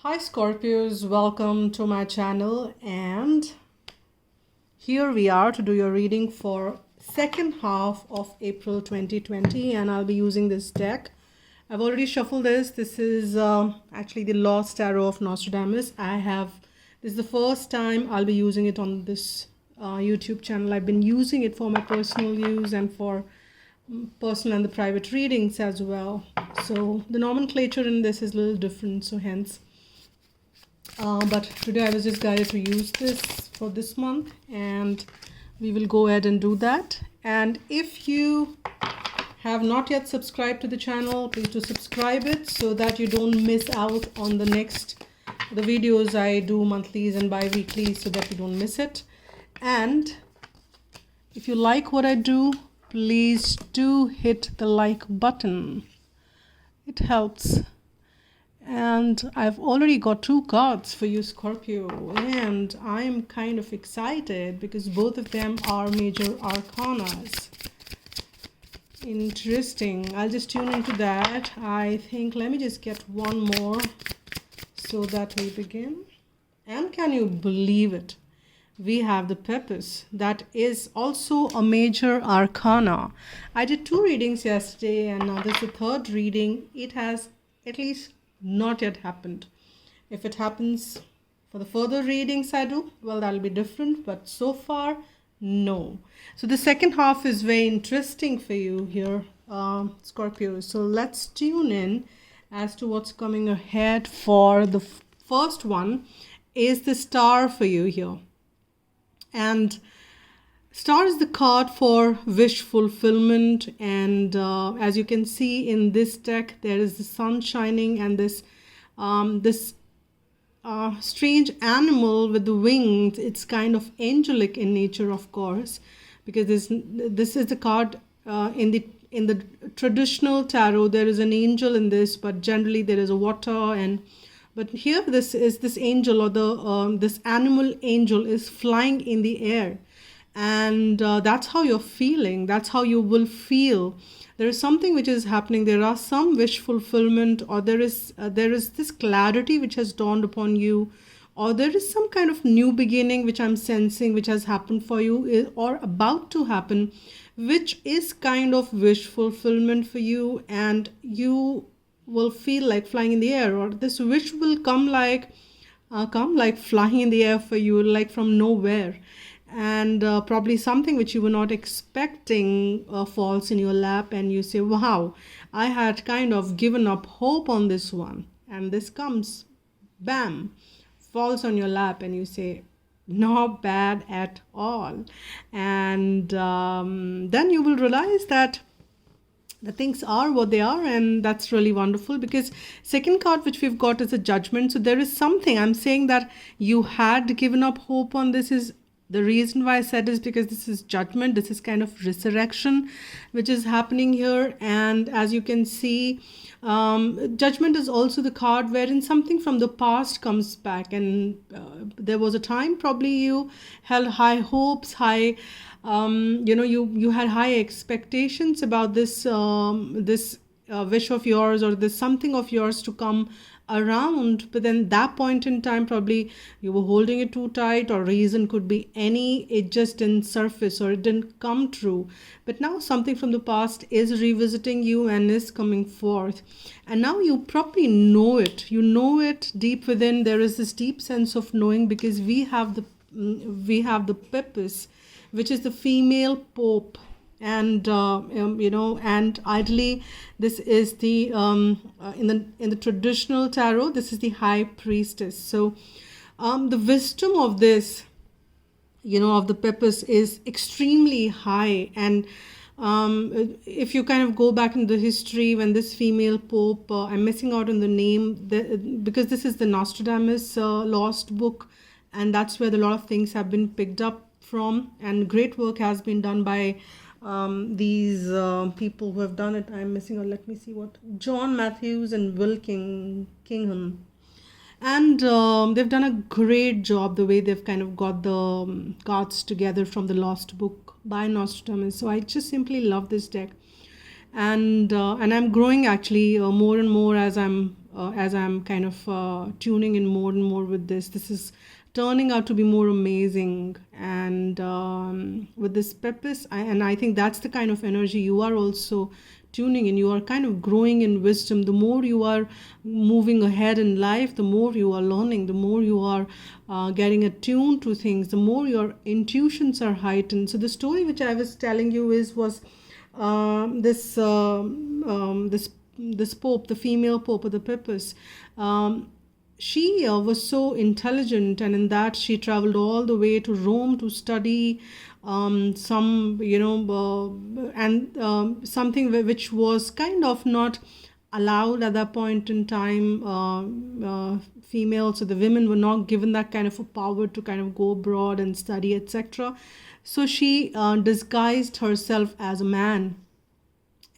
Hi Scorpios, welcome to my channel, and here we are to do your reading for second half of April 2020, and I'll be using this deck. I've already shuffled this. This is actually the Lost Tarot of Nostradamus. This is the first time I'll be using it on this YouTube channel. I've been using it for my personal use and for personal and the private readings as well. So the nomenclature in this is a little different, so hence but today I was just guided to use this for this month, and we will go ahead and do that. And if you have not yet subscribed to the channel, please do subscribe it so that you don't miss out on the videos I do monthlies and bi-weekly, so that you don't miss it. And if you like what I do, please do hit the like button. It helps. And I've already got 2 cards for you, Scorpio, and I'm kind of excited because both of them are major arcanas. Interesting. I'll just tune into that. I think let me just get one more so that we begin. And can you believe it? We have the Pepus. That is also a major arcana. I did 2 readings yesterday, and now this is the 3rd reading. It has at least not yet happened. If it happens for the further readings I do, well, that'll be different, but so far, no. So the second half is very interesting for you here, Scorpio. So let's tune in as to what's coming ahead. For the first one is the Star for you here, and Star is the card for wish fulfillment, and as you can see in this deck, there is the sun shining, and this strange animal with the wings. It's kind of angelic in nature, of course, because this is the card in the traditional tarot. There is an angel in this, but generally there is a water, but here this angel, or this animal angel, is flying in the air. And that's how you're feeling. That's how you will feel. There is something which is happening. There are some wish fulfillment, or there is this clarity which has dawned upon you, or there is some kind of new beginning which I'm sensing, which has happened for you or about to happen, which is kind of wish fulfillment for you, and you will feel like flying in the air, or this wish will come like flying in the air for you, like from nowhere. And probably something which you were not expecting falls in your lap, and you say, wow, I had kind of given up hope on this one, and this comes, bam, falls on your lap, and you say, not bad at all. And then you will realize that the things are what they are, and that's really wonderful, because second card which we've got is a Judgment. So there is something, I'm saying that you had given up hope on this. Is the reason why I said is because this is Judgment. This is kind of resurrection which is happening here. And as you can see, Judgment is also the card wherein something from the past comes back, and there was a time probably you held high hopes, you had high expectations about this wish of yours, or this something of yours to come around, but then that point in time probably you were holding it too tight, or reason could be any, it just didn't surface or it didn't come true. But now something from the past is revisiting you and is coming forth, and now you probably know it. You know it deep within. There is this deep sense of knowing, because we have the Pepus, which is the female pope. And and ideally this is the in the traditional tarot, this is the high priestess. So the wisdom of this, of the Pepus, is extremely high. And if you kind of go back into the history, when this female pope, I'm missing out on the name, because this is the Nostradamus lost book, and that's where a lot of things have been picked up from, and great work has been done by these people who have done it. I'm missing out, let me see what, John Matthews and Will Kingham. And they've done a great job, the way they've kind of got the cards together from the lost book by Nostradamus. So I just simply love this deck. And I'm growing actually more and more as I'm kind of tuning in more and more with this. This is turning out to be more amazing, and with this purpose, and I think that's the kind of energy you are also tuning in. You are kind of growing in wisdom. The more you are moving ahead in life, the more you are learning, the more you are getting attuned to things, the more your intuitions are heightened. So the story which I was telling you was this pope, the female pope of the Peppers. She was so intelligent, and in that she traveled all the way to Rome to study some, and something which was kind of not allowed at that point in time. Females, so the women were not given that kind of a power to kind of go abroad and study, etc. So she disguised herself as a man,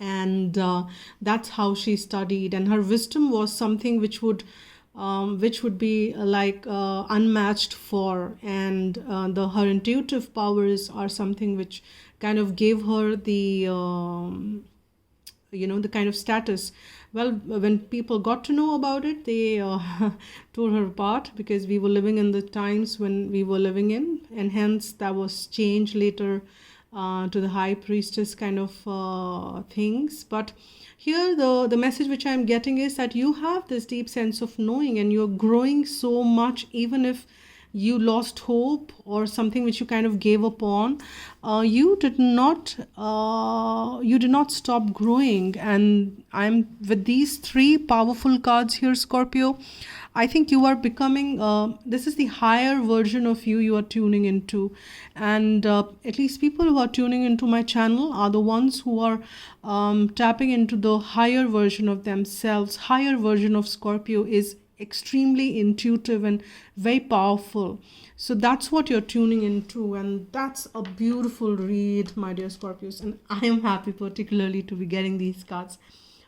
and that's how she studied. And her wisdom was something which would be like unmatched for, and her intuitive powers are something which kind of gave her the the kind of status. Well, when people got to know about it, they tore her apart, because we were living in the times when we were living in, and hence that was changed later to the high priestess kind of things. But here the message which I'm getting is that you have this deep sense of knowing, and you're growing so much. Even if you lost hope or something which you kind of gave up on, you did not stop growing. And I'm with these three powerful cards here, Scorpio, I think you are becoming, this is the higher version of you are tuning into. And at least people who are tuning into my channel are the ones who are tapping into the higher version of themselves. Higher version of Scorpio is extremely intuitive and very powerful. So that's what you're tuning into, and that's a beautiful read, my dear Scorpios. And I am happy particularly to be getting these cards.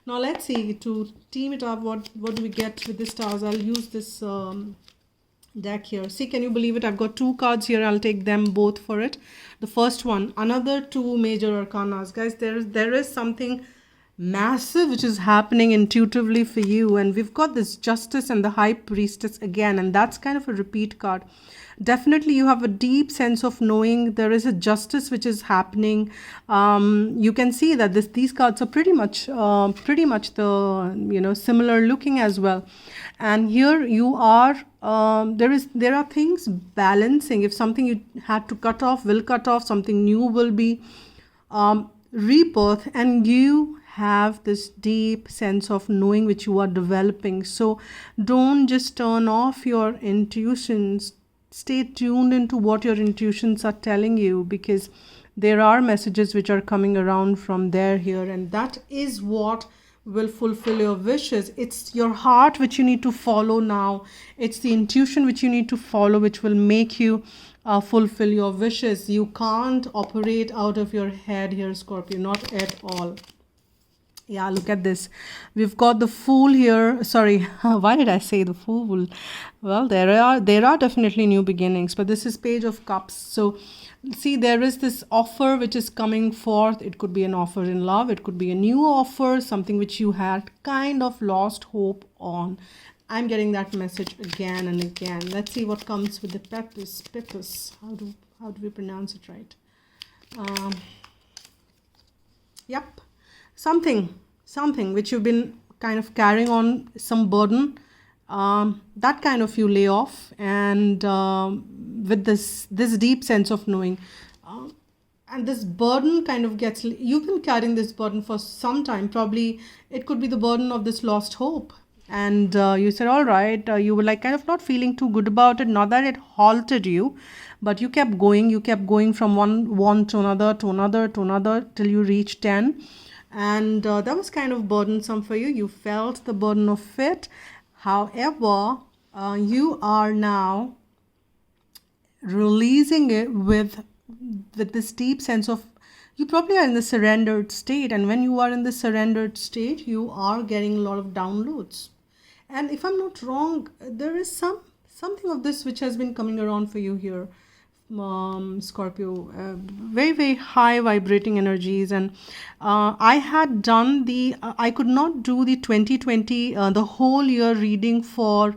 Now let's see, to team it up, what do we get with the stars? I'll use this deck here. See, can you believe it? I've got two cards here. I'll take them both for it. The first one, another two major arcanas. Guys, there is something massive which is happening intuitively for you, and we've got this Justice and the High Priestess again, and that's kind of a repeat card. Definitely you have a deep sense of knowing. There is a justice which is happening. You can see that these cards are pretty much the similar looking as well. And here you are, there are things balancing. If something you had to cut off will cut off, something new will be rebirth, and you have this deep sense of knowing which you are developing. So don't just turn off your intuitions. Stay tuned into what your intuitions are telling you, because there are messages which are coming around from there here, and that is what will fulfill your wishes. It's your heart which you need to follow now. It's the intuition which you need to follow, which will make you fulfill your wishes. You can't operate out of your head here, Scorpio, not at all. Yeah, look at this. We've got the Fool here. Sorry, why did I say the Fool? Well, there are definitely new beginnings, but this is Page of Cups. So see, there is this offer which is coming forth. It could be an offer in love. It could be a new offer, something which you had kind of lost hope on. I'm getting that message again and again. Let's see what comes with the Peppers. How do we pronounce it right? Yep. Something which you've been kind of carrying on, some burden, that kind of you lay off, and with this deep sense of knowing, and this burden kind of gets, you've been carrying this burden for some time. Probably it could be the burden of this lost hope, and you said, all right, you were like kind of not feeling too good about it. Not that it halted you, but you kept going from one to another till you reached 10. And that was kind of burdensome for you. You felt the burden of it. However, you are now releasing it with this deep sense of, you probably are in the surrendered state. And when you are in the surrendered state, you are getting a lot of downloads. And if I'm not wrong, there is something of this which has been coming around for you here. Scorpio, very, very high vibrating energies. And I had done I could not do the 2020, the whole year reading for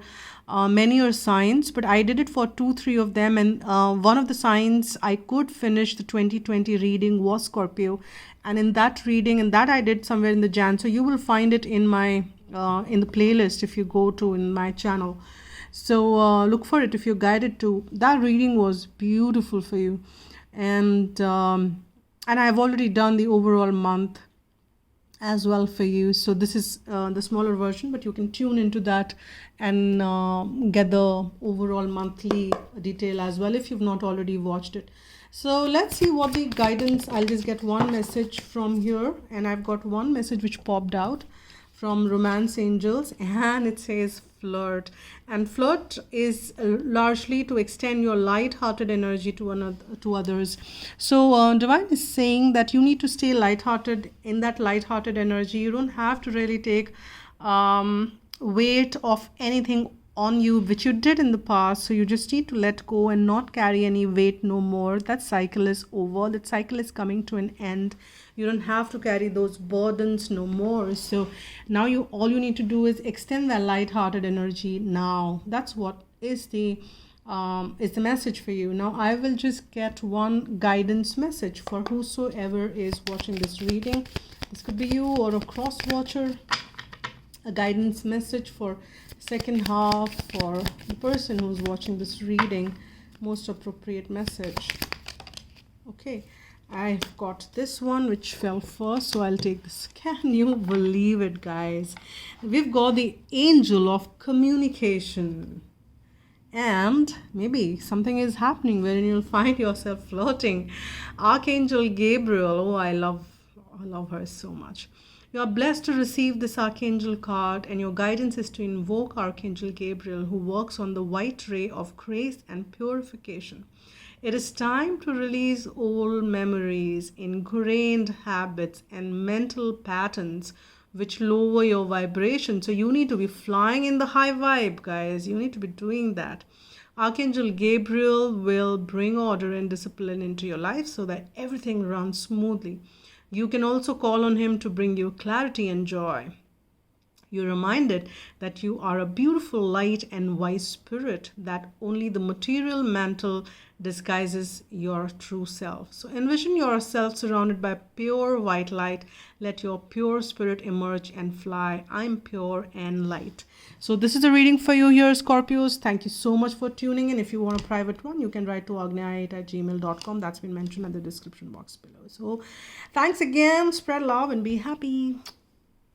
many are signs, but I did it for two, three of them. And one of the signs I could finish the 2020 reading was Scorpio. And in that reading, and that I did somewhere in the Jan. So you will find it in my, in the playlist if you go to in my channel. So look for it if you're guided to. That reading was beautiful for you. And I've already done the overall month as well for you. So this is the smaller version, but you can tune into that and get the overall monthly detail as well if you've not already watched it. So let's see what the guidance. I'll just get one message from here, and I've got one message which popped out from Romance Angels, and it says flirt. And flirt is largely to extend your light-hearted energy to others. So Divine is saying that you need to stay light-hearted. In that light-hearted energy, you don't have to really take weight of anything on you which you did in the past. So you just need to let go and not carry any weight no more. That cycle is over. That cycle is coming to an end. You don't have to carry those burdens no more. So now all you need to do is extend that light-hearted energy now. That's what is the message for you. Now I will just get one guidance message for whosoever is watching this reading. This could be you or a cross watcher. A guidance message for second half for the person who's watching this reading. Most appropriate message. Okay, I've got this one which fell first, so I'll take this. Can you believe it, guys? We've got the angel of communication. And maybe something is happening wherein you'll find yourself flirting. Archangel Gabriel. Oh, I love her so much. You are blessed to receive this Archangel card, and your guidance is to invoke Archangel Gabriel, who works on the white ray of grace and purification. It is time to release old memories, ingrained habits, and mental patterns which lower your vibration. So you need to be flying in the high vibe, guys. You need to be doing that. Archangel Gabriel will bring order and discipline into your life so that everything runs smoothly. You can also call on him to bring you clarity and joy. You're reminded that you are a beautiful light and wise spirit, that only the material mantle disguises your true self. So envision yourself surrounded by pure white light. Let your pure spirit emerge and fly. I'm pure and light. So this is a reading for you here, Scorpios. Thank you so much for tuning in. If you want a private one, you can write to agnya8@gmail.com. That's been mentioned at the description box below. So thanks again. Spread love and be happy.